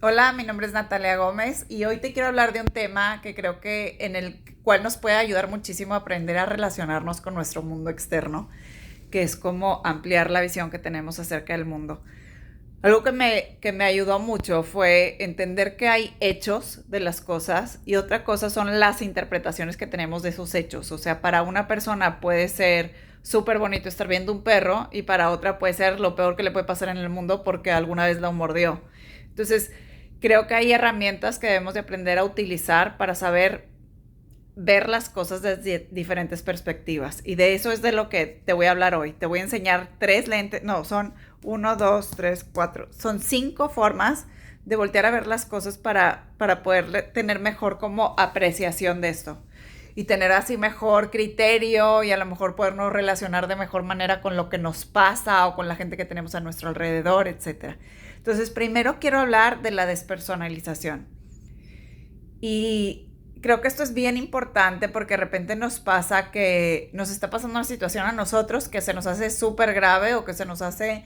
Hola, mi nombre es Natalia Gómez y hoy te quiero hablar de un tema que creo que en el cual nos puede ayudar muchísimo a aprender a relacionarnos con nuestro mundo externo, que es cómo ampliar la visión que tenemos acerca del mundo. Algo que me ayudó mucho fue entender que hay hechos de las cosas y otra cosa son las interpretaciones que tenemos de esos hechos. O sea, para una persona puede ser súper bonito estar viendo un perro y para otra puede ser lo peor que le puede pasar en el mundo porque alguna vez lo mordió. Entonces, creo que hay herramientas que debemos de aprender a utilizar para saber ver las cosas desde diferentes perspectivas. Y de eso es de lo que te voy a hablar hoy. Te voy a enseñar tres lentes, no, son uno, dos, tres, cuatro. Son cinco formas de voltear a ver las cosas para poder tener mejor como apreciación de esto. Y tener así mejor criterio y a lo mejor podernos relacionar de mejor manera con lo que nos pasa o con la gente que tenemos a nuestro alrededor, etcétera. Entonces, primero quiero hablar de la despersonalización. Y creo que esto es bien importante porque de repente nos pasa que nos está pasando una situación a nosotros que se nos hace súper grave o que se nos hace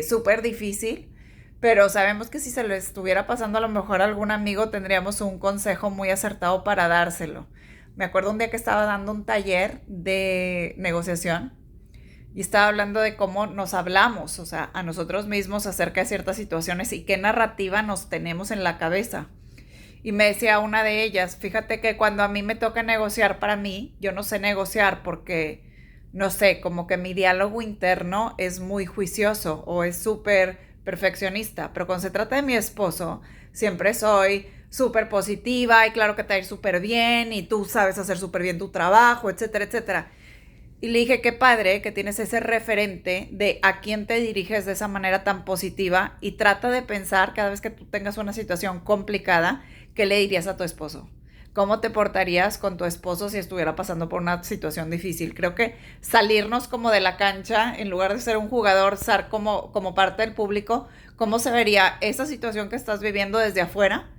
súper difícil, pero sabemos que si se le estuviera pasando a lo mejor a algún amigo tendríamos un consejo muy acertado para dárselo. Me acuerdo un día que estaba dando un taller de negociación y estaba hablando de cómo nos hablamos, o sea, a nosotros mismos acerca de ciertas situaciones y qué narrativa nos tenemos en la cabeza. Y me decía una de ellas, fíjate que cuando a mí me toca negociar para mí, yo no sé negociar porque, no sé, como que mi diálogo interno es muy juicioso o es súper perfeccionista, pero cuando se trata de mi esposo, siempre soy súper positiva y claro que te va a ir súper bien y tú sabes hacer súper bien tu trabajo, etcétera, etcétera. Y le dije, qué padre que tienes ese referente de a quién te diriges de esa manera tan positiva y trata de pensar cada vez que tú tengas una situación complicada, ¿qué le dirías a tu esposo? ¿Cómo te portarías con tu esposo si estuviera pasando por una situación difícil? Creo que salirnos como de la cancha, en lugar de ser un jugador, ser como parte del público, ¿cómo se vería esa situación que estás viviendo desde afuera?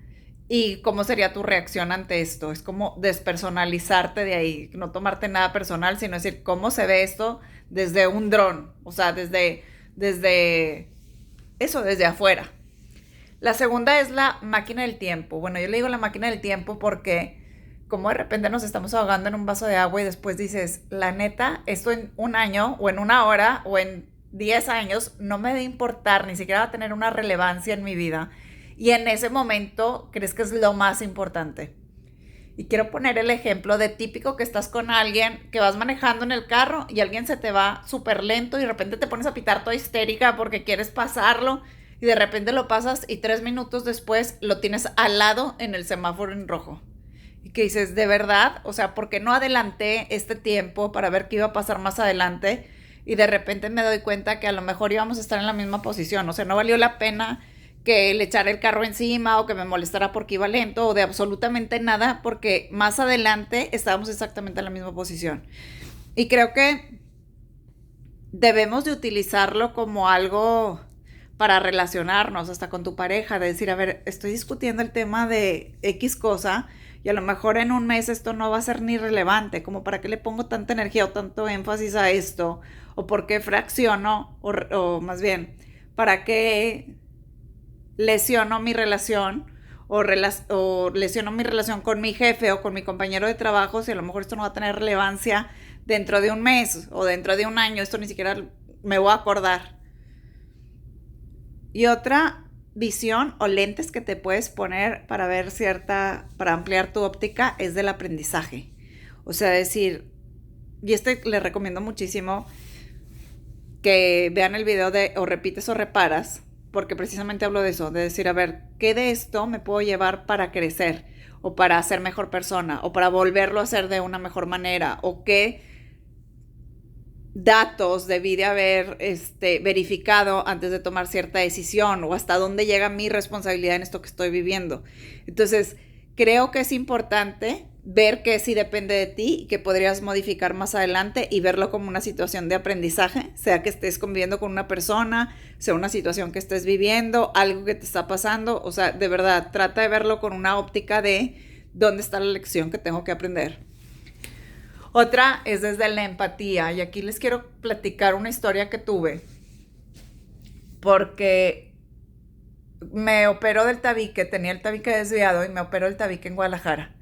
¿Y cómo sería tu reacción ante esto? Es como despersonalizarte de ahí, no tomarte nada personal, sino decir, ¿cómo se ve esto desde un dron? O sea, desde eso, desde afuera. La segunda es la máquina del tiempo. Bueno, yo le digo la máquina del tiempo porque como de repente nos estamos ahogando en un vaso de agua y después dices, la neta, esto en un año o en una hora o en 10 años no me debe importar, ni siquiera va a tener una relevancia en mi vida. Y en ese momento crees que es lo más importante. Y quiero poner el ejemplo de típico que estás con alguien, que vas manejando en el carro y alguien se te va súper lento y de repente te pones a pitar toda histérica porque quieres pasarlo y de repente lo pasas y 3 minutos después lo tienes al lado en el semáforo en rojo. Y que dices, de verdad, o sea, ¿por qué no adelanté este tiempo para ver qué iba a pasar más adelante? Y de repente me doy cuenta que a lo mejor íbamos a estar en la misma posición, o sea, no valió la pena que le echara el carro encima o que me molestara porque iba lento o de absolutamente nada porque más adelante estábamos exactamente en la misma posición. Y creo que debemos de utilizarlo como algo para relacionarnos hasta con tu pareja, de decir, a ver, estoy discutiendo el tema de X cosa y a lo mejor en un mes esto no va a ser ni relevante, como para qué le pongo tanta energía o tanto énfasis a esto, o por qué fracciono, o más bien, para qué lesiono mi relación o lesiono mi relación con mi jefe o con mi compañero de trabajo si a lo mejor esto no va a tener relevancia dentro de un mes o dentro de un año, esto ni siquiera me voy a acordar. Y otra visión o lentes que te puedes poner para ver para ampliar tu óptica es del aprendizaje. O sea, decir, y le recomiendo muchísimo que vean el video de o repites o reparas, porque precisamente hablo de eso, de decir, a ver, ¿qué de esto me puedo llevar para crecer? O para ser mejor persona, o para volverlo a hacer de una mejor manera, o qué datos debí de haber verificado antes de tomar cierta decisión, o hasta dónde llega mi responsabilidad en esto que estoy viviendo. Entonces, creo que es importante ver que sí depende de ti y que podrías modificar más adelante y verlo como una situación de aprendizaje, sea que estés conviviendo con una persona, sea una situación que estés viviendo, algo que te está pasando, o sea, de verdad, trata de verlo con una óptica de dónde está la lección que tengo que aprender. Otra es desde la empatía y aquí les quiero platicar una historia que tuve porque me operó del tabique, tenía el tabique desviado y me operó el tabique en Guadalajara.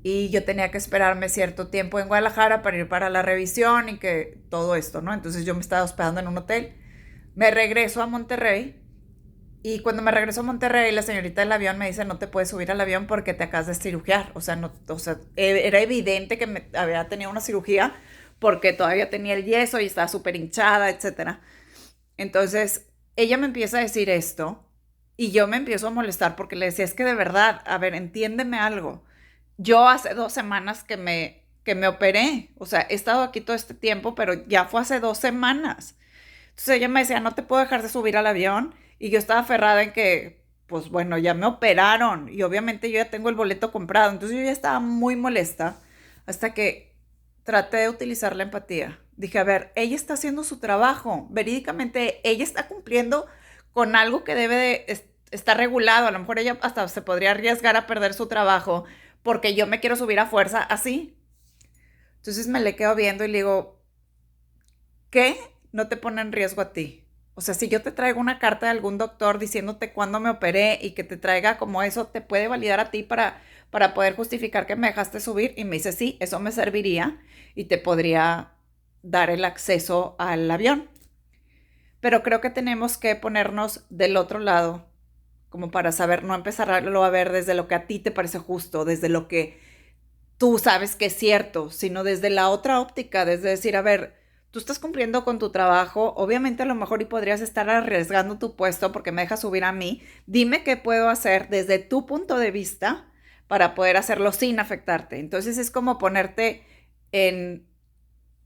Y yo tenía que esperarme cierto tiempo en Guadalajara para ir para la revisión y que todo esto, ¿no? Entonces yo me estaba hospedando en un hotel. Me regreso a Monterrey y cuando me regreso a Monterrey, la señorita del avión me dice, no te puedes subir al avión porque te acabas de cirugiar. O sea, no, o sea, era evidente que me había tenido una cirugía porque todavía tenía el yeso y estaba súper hinchada, etcétera. Entonces, ella me empieza a decir esto y yo me empiezo a molestar porque le decía, es que de verdad, a ver, entiéndeme algo. Yo hace 2 semanas que me operé, o sea, he estado aquí todo este tiempo, pero ya fue hace 2 semanas. Entonces ella me decía, no te puedo dejar de subir al avión y yo estaba aferrada en que, pues bueno, ya me operaron y obviamente yo ya tengo el boleto comprado. Entonces yo ya estaba muy molesta hasta que traté de utilizar la empatía. Dije, a ver, ella está haciendo su trabajo, verídicamente ella está cumpliendo con algo que debe de estar regulado. A lo mejor ella hasta se podría arriesgar a perder su trabajo porque yo me quiero subir a fuerza así. Entonces me le quedo viendo y le digo, ¿qué no te pone en riesgo a ti? O sea, si yo te traigo una carta de algún doctor diciéndote cuándo me operé y que te traiga como eso, ¿te puede validar a ti para poder justificar que me dejaste subir? Y me dice, sí, eso me serviría y te podría dar el acceso al avión. Pero creo que tenemos que ponernos del otro lado, como para saber, no empezarlo a ver desde lo que a ti te parece justo, desde lo que tú sabes que es cierto, sino desde la otra óptica, desde decir, a ver, tú estás cumpliendo con tu trabajo, obviamente a lo mejor y podrías estar arriesgando tu puesto porque me dejas subir a mí, dime qué puedo hacer desde tu punto de vista para poder hacerlo sin afectarte. Entonces es como ponerte en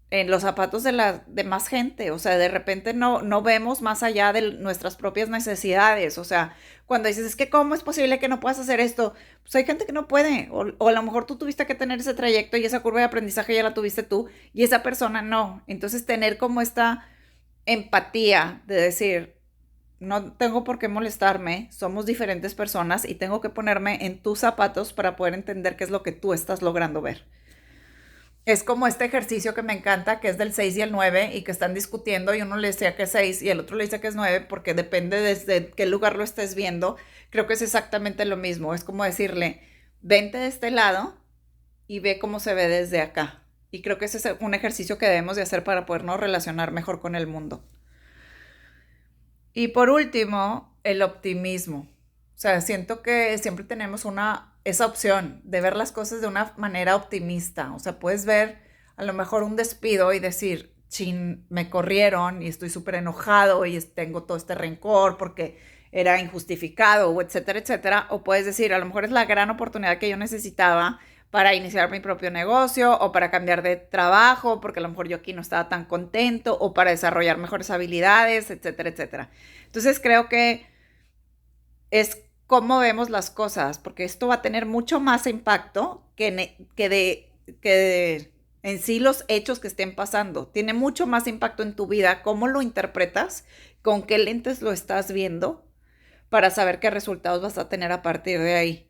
los zapatos de la de más gente, o sea, de repente no vemos más allá de nuestras propias necesidades, o sea, cuando dices, es que cómo es posible que no puedas hacer esto, pues hay gente que no puede, o a lo mejor tú tuviste que tener ese trayecto y esa curva de aprendizaje ya la tuviste tú y esa persona no, entonces tener como esta empatía de decir, no tengo por qué molestarme, somos diferentes personas y tengo que ponerme en tus zapatos para poder entender qué es lo que tú estás logrando ver. Es como este ejercicio que me encanta, que es del 6 y el 9 y que están discutiendo y uno le decía que es 6 y el otro le dice que es 9 porque depende desde qué lugar lo estés viendo. Creo que es exactamente lo mismo. Es como decirle, vente de este lado y ve cómo se ve desde acá. Y creo que ese es un ejercicio que debemos de hacer para podernos relacionar mejor con el mundo. Y por último, el optimismo. O sea, siento que siempre tenemos esa opción de ver las cosas de una manera optimista. O sea, puedes ver a lo mejor un despido y decir, chin, me corrieron y estoy súper enojado y tengo todo este rencor porque era injustificado, o etcétera, etcétera. O puedes decir, a lo mejor es la gran oportunidad que yo necesitaba para iniciar mi propio negocio o para cambiar de trabajo, porque a lo mejor yo aquí no estaba tan contento, o para desarrollar mejores habilidades, etcétera, etcétera. Entonces creo que es cómo vemos las cosas, porque esto va a tener mucho más impacto que de en sí los hechos que estén pasando. Tiene mucho más impacto en tu vida, cómo lo interpretas, con qué lentes lo estás viendo, para saber qué resultados vas a tener a partir de ahí.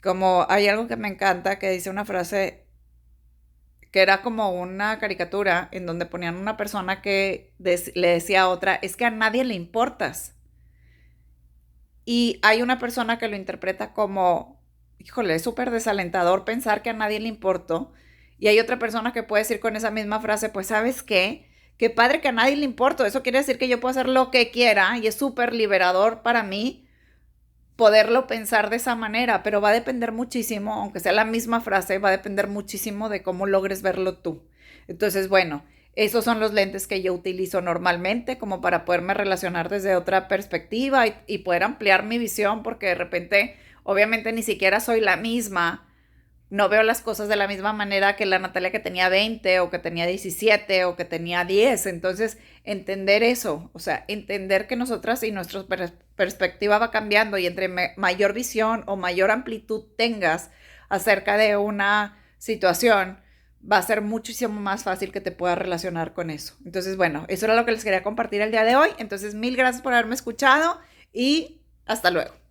Como hay algo que me encanta que dice una frase que era como una caricatura en donde ponían una persona que le decía a otra, es que a nadie le importas. Y hay una persona que lo interpreta como, híjole, es súper desalentador pensar que a nadie le importó. Y hay otra persona que puede decir con esa misma frase, pues ¿sabes qué? Qué padre que a nadie le importo. Eso quiere decir que yo puedo hacer lo que quiera y es súper liberador para mí poderlo pensar de esa manera, pero va a depender muchísimo, aunque sea la misma frase, va a depender muchísimo de cómo logres verlo tú. Entonces, bueno, esos son los lentes que yo utilizo normalmente como para poderme relacionar desde otra perspectiva y poder ampliar mi visión, porque de repente, obviamente, ni siquiera soy la misma, no veo las cosas de la misma manera que la Natalia que tenía 20 o que tenía 17 o que tenía 10. Entonces, entender eso, o sea, entender que nosotras y nuestra perspectiva va cambiando y entre mayor visión o mayor amplitud tengas acerca de una situación, va a ser muchísimo más fácil que te puedas relacionar con eso. Entonces, bueno, eso era lo que les quería compartir el día de hoy. Entonces, mil gracias por haberme escuchado y hasta luego.